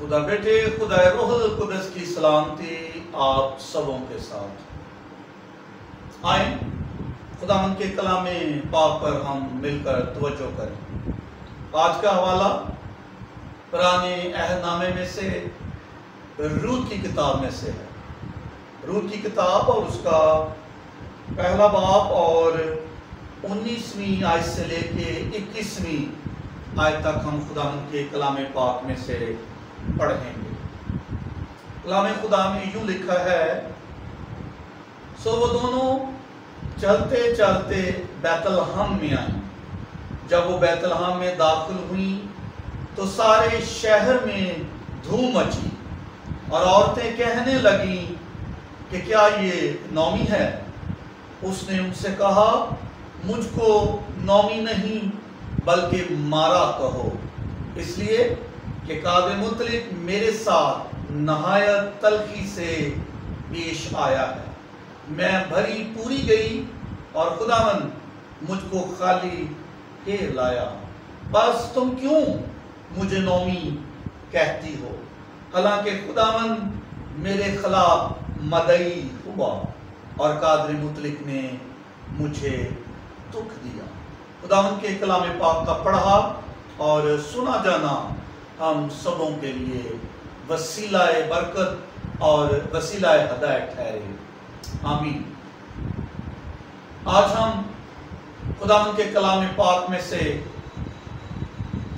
خدا بیٹے خدا روح القدس کی سلامتی آپ سبوں کے ساتھ۔ آئیں خداوند کے کلام پاک پر ہم مل کر توجہ کریں۔ آج کا حوالہ پرانے عہد نامے میں سے روت کی کتاب میں سے ہے۔ روت کی کتاب اور اس کا پہلا باب اور 19ویں آیت سے لے کے 21ویں آیت تک ہم خداوند کے کلام پاک میں سے پڑھیں گے۔ کلام خدا میں یوں لکھا ہے، سو وہ دونوں چلتے چلتے بیت لحم میں آئیں۔ جب وہ بیت لحم میں داخل ہوئیں تو سارے شہر میں دھوم مچی اور عورتیں کہنے لگیں کہ کیا یہ نعومی ہے؟ اس نے ان سے کہا، مجھ کو نعومی نہیں بلکہ مارا کہو، اس لیے کہ قادر مطلق میرے ساتھ نہایت تلخی سے پیش آیا ہے۔ میں بھری پوری گئی اور خداوند مجھ کو خالی پھیر لایا۔ بس تم کیوں مجھے نعومی کہتی ہو؟ حالانکہ خداوند میرے خلاف مدعی ہوا اور قادر مطلق نے مجھے دکھ دیا۔ خداوند کے کلام پاک کا پڑھا اور سنا جانا ہم سبوں کے لیے وسیلہ برکت اور وسیلہ ہدایت ٹھہرے، آمین۔ آج ہم خداوند کے کلام پاک میں سے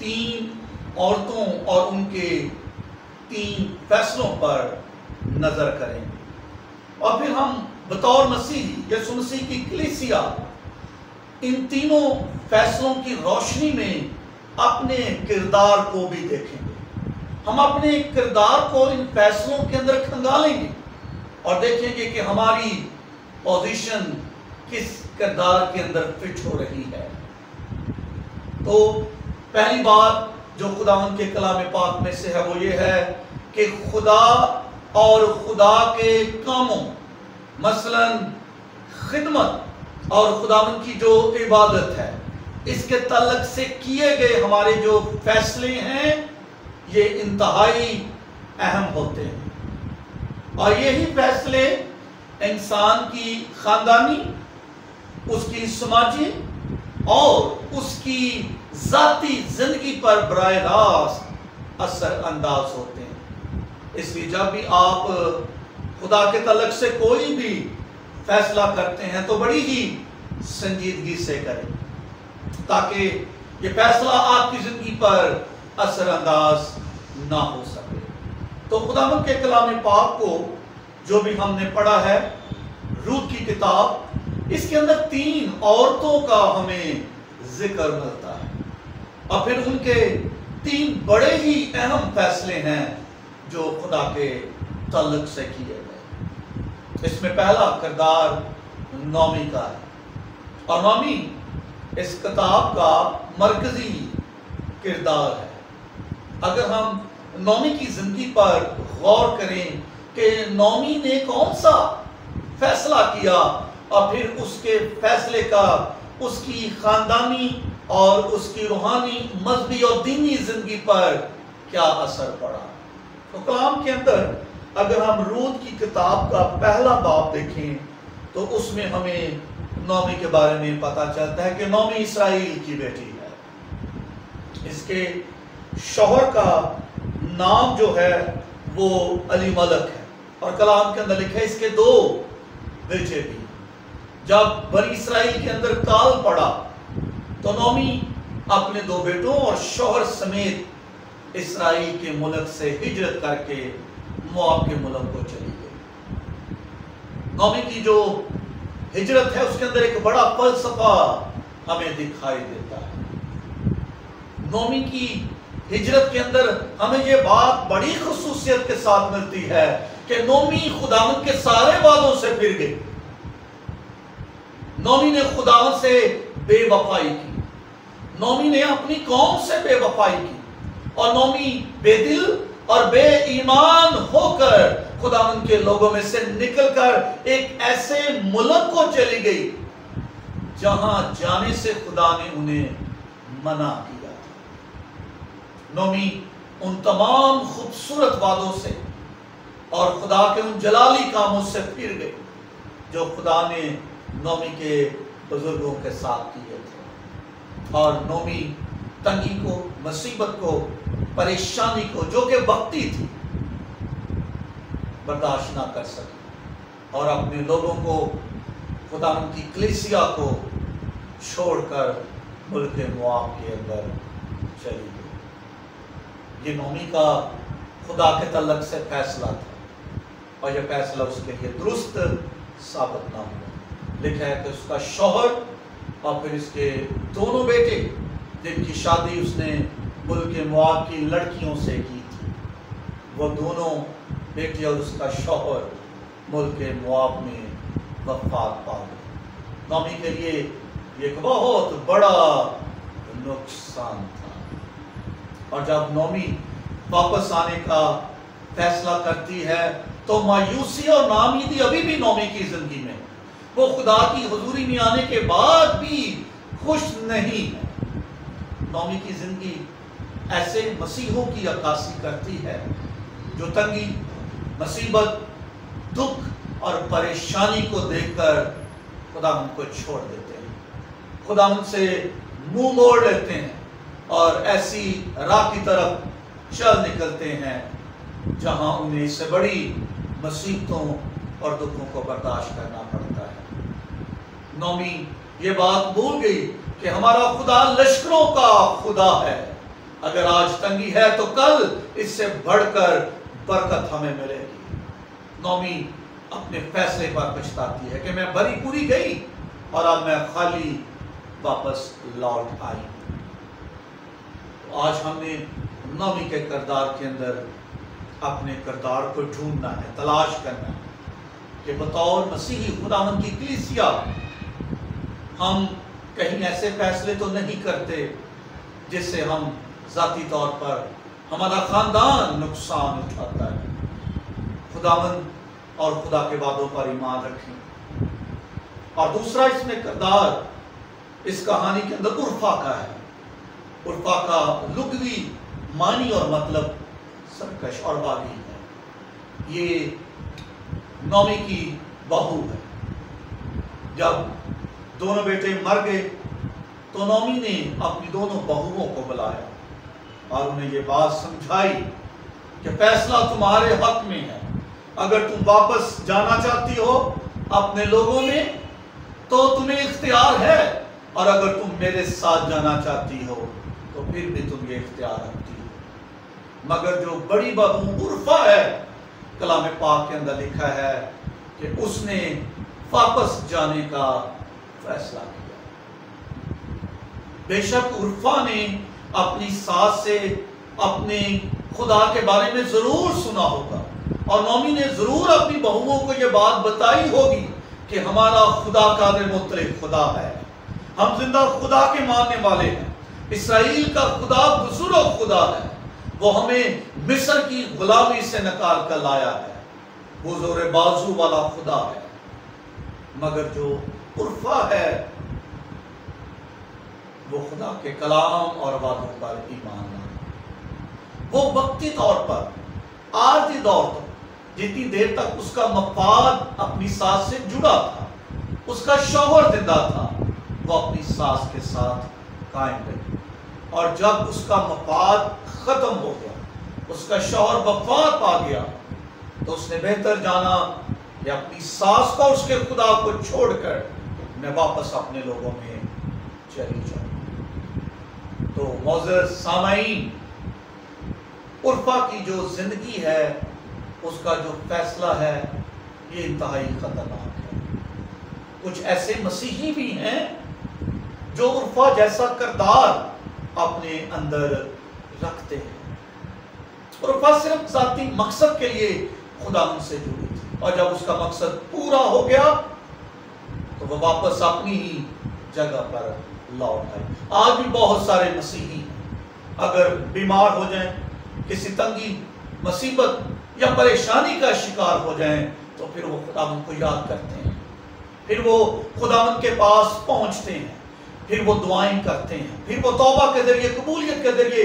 3 عورتوں اور ان کے 3 فیصلوں پر نظر کریں گے، اور پھر ہم بطور مسیحی یسوع مسیح کی کلیسیا ان تینوں فیصلوں کی روشنی میں اپنے کردار کو بھی دیکھیں گے۔ ہم اپنے کردار کو ان فیصلوں کے اندر کھنگالیں گے اور دیکھیں گے کہ ہماری پوزیشن کس کردار کے اندر فٹ ہو رہی ہے۔ تو پہلی بات جو خداوند کے کلام پاک میں سے ہے وہ یہ ہے کہ خدا اور خدا کے کاموں، مثلا خدمت اور خداوند کی جو عبادت ہے، اس کے تعلق سے کیے گئے ہمارے جو فیصلے ہیں یہ انتہائی اہم ہوتے ہیں، اور یہی فیصلے انسان کی خاندانی، اس کی سماجی اور اس کی ذاتی زندگی پر براہ راست اثر انداز ہوتے ہیں۔ اس لیے جب بھی آپ خدا کے تعلق سے کوئی بھی فیصلہ کرتے ہیں تو بڑی ہی سنجیدگی سے کریں، تاکہ یہ فیصلہ آپ کی زندگی پر اثر انداز نہ ہو سکے۔ تو خداوند کے کلام پاک کو جو بھی ہم نے پڑھا ہے، روت کی کتاب، اس کے اندر 3 عورتوں کا ہمیں ذکر ملتا ہے، اور پھر ان کے 3 بڑے ہی اہم فیصلے ہیں جو خدا کے تعلق سے کیے گئے۔ اس میں پہلا کردار نعومی کا ہے، اور نعومی اس کتاب کا مرکزی کردار ہے۔ اگر ہم نعومی کی زندگی پر غور کریں کہ نعومی نے کون سا فیصلہ کیا اور پھر اس کے فیصلے کا اس کی خاندانی اور اس کی روحانی، مذہبی اور دینی زندگی پر کیا اثر پڑا، تو کلام کے اندر اگر ہم روت کی کتاب کا پہلا باب دیکھیں تو اس میں ہمیں نعومی کے بارے میں پتہ چلتا ہے کہ نعومی اسرائیل کی بیٹی ہے۔ اس کے شوہر کا نام جو ہے وہ علی ملک ہے، اور کلام کے اندر لکھا ہے اس کے 2 بیٹے بھی۔ جب بنی اسرائیل کے اندر کال پڑا تو نعومی اپنے 2 بیٹوں اور شوہر سمیت اسرائیل کے ملک سے ہجرت کر کے مواب کے ملک کو چلی گئی۔ نعومی کی جو ہجرت ہے اس کے اندر ایک بڑا فلسفہ ہمیں دکھائی دیتا ہے۔ نعومی کی ہجرت کے اندر ہمیں یہ بات بڑی خصوصیت کے ساتھ ملتی ہے کہ نعومی خداوند کے سارے وعدوں سے پھر گئی۔ نعومی نے خداوند سے بے وفائی کی، نعومی نے اپنی قوم سے بے وفائی کی، اور نعومی بے دل اور بے ایمان ہو کر خداوند کے لوگوں میں سے نکل کر ایک ایسے ملک کو چلی گئی جہاں جانے سے خدا نے انہیں منع کیا تھا۔ نعومی ان تمام خوبصورت وعدوں سے اور خدا کے ان جلالی کاموں سے پھر گئی جو خدا نے نومی کے بزرگوں کے ساتھ کیے تھے. اور نومی تنگی کو، مصیبت کو، پریشانی کو جو کہ وقتی تھی برداشت نہ کر سکی اور اپنے لوگوں کو، خدا ان کی کلیسیا کو چھوڑ کر ملک مواب کے اندر چلی گئی. یہ نومی کا خدا کے تعلق سے فیصلہ تھا اور یہ فیصلہ اس کے لیے درست ثابت نہ ہوا. لکھا ہے کہ اس کا شوہر اور پھر اس کے دونوں بیٹے جن کی شادی اس نے ملک مواب کی لڑکیوں سے کی تھی، وہ دونوں بیٹے اور اس کا شوہر ملک مواب میں وفات پا گئے. نومی کے لیے ایک بہت بڑا نقصان تھا. اور جب نومی واپس آنے کا فیصلہ کرتی ہے تو مایوسی اور ناامیدی ابھی بھی نومی کی زندگی میں. وہ خدا کی حضوری میں آنے کے بعد بھی خوش نہیں ہے. نومی کی زندگی ایسے مسیحوں کی عکاسی کرتی ہے جو تنگی، مصیبت، دکھ اور پریشانی کو دیکھ کر خدا ان کو چھوڑ دیتے ہیں، خدا ان سے منہ موڑ لیتے ہیں اور ایسی راہ کی طرف چل نکلتے ہیں جہاں انہیں اس سے بڑی مصیبتوں اور دکھوں کو برداشت کرنا پڑتا ہے. نومی یہ بات بھول گئی کہ ہمارا خدا لشکروں کا خدا ہے. اگر آج تنگی ہے تو کل اس سے بڑھ کر برکت ہمیں ملے گی. نومی اپنے فیصلے پر پچھتاتی ہے کہ میں بری پوری گئی اور اب میں خالی واپس لوٹ آئی. آج ہم نے نومی کے کردار کے اندر اپنے کردار کو ڈھونڈنا ہے، تلاش کرنا ہے کہ بطور مسیحی خداوند کی کلیسیا ہم کہیں ایسے فیصلے تو نہیں کرتے جس سے ہم ذاتی طور پر ہمارا خاندان نقصان اٹھاتا ہے. خداوند اور خدا کے وعدوں پر ایمان رکھیں. اور دوسرا اس میں کردار اس کہانی کے اندر عرفا کا ہے. عرفا کا لغوی معنی اور مطلب سرکش اور باغی ہے. یہ نومی کی بہو ہے. جب دونوں بیٹے مر گئے تو نومی نے اپنی دونوں بہوؤں کو بلایا اور انہیں یہ بات سمجھائی کہ فیصلہ تمہارے حق میں ہے. اگر تم واپس جانا چاہتی ہو اپنے لوگوں میں تو تمہیں اختیار ہے، اور اگر تم میرے ساتھ جانا چاہتی ہو تو پھر بھی تم یہ اختیار رکھتی ہو. مگر جو بڑی بہو عرفا ہے، کلام پاک کے اندر لکھا ہے کہ اس نے واپس جانے کا فیصلہ کیا. بے شک عرفا نے اپنی ساس سے اپنے خدا کے بارے میں ضرور سنا ہوگا اور نومی نے ضرور اپنی بہوؤں کو یہ بات بتائی ہوگی کہ ہمارا خدا قادر مطلق خدا ہے، ہم زندہ خدا کے ماننے والے ہیں، اسرائیل کا خدا بزرگ خدا ہے، وہ ہمیں مصر کی غلامی سے نکال کر لایا ہے، وہ زور بازو والا خدا ہے. مگر جو عرفا ہے وہ خدا کے کلام اور وعدوں پر ایمان لاتا. وہ وقتی طور پر، عارضی دور تک، جتنی دیر تک اس کا مفاد اپنی ساس سے جڑا تھا، اس کا شوہر زندہ تھا، وہ اپنی ساس کے ساتھ قائم رہی. اور جب اس کا مفاد ختم ہو گیا، اس کا شوہر وفات پا گیا، تو اس نے بہتر جانا کہ اپنی ساس کو اس کے خدا کو چھوڑ کر میں واپس اپنے لوگوں میں چلی جاؤں. تو معزز سامعین، عرفا کی جو زندگی ہے، اس کا جو فیصلہ ہے، یہ انتہائی خطرناک ہے. کچھ ایسے مسیحی بھی ہیں جو عرفا جیسا کردار اپنے اندر رکھتے ہیں. عرفا صرف ذاتی مقصد کے لیے خدا ان سے جڑی تھی، اور جب اس کا مقصد پورا ہو گیا تو وہ واپس اپنی ہی جگہ پر لوٹ آئی. آج بھی بہت سارے مسیحی اگر بیمار ہو جائیں، کسی تنگی، مصیبت یا پریشانی کا شکار ہو جائیں تو پھر وہ خداوند کو یاد کرتے ہیں، پھر وہ خداوند کے پاس پہنچتے ہیں، پھر وہ دعائیں کرتے ہیں، پھر وہ توبہ کے ذریعے، قبولیت کے ذریعے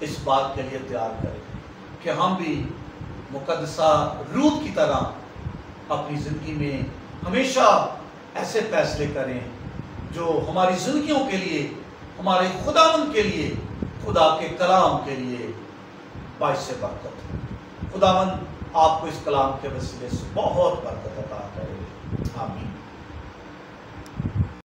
اس بات کے لیے تیار کرے کہ ہم بھی مقدسہ روت کی طرح اپنی زندگی میں ہمیشہ ایسے فیصلے کریں جو ہماری زندگیوں کے لیے، ہمارے خداوند کے لیے، خدا کے کلام کے لیے باعث برکت ہے۔ خداوند آپ کو اس کلام کے وسیلے سے بہت برکت عطا کرے، آمین۔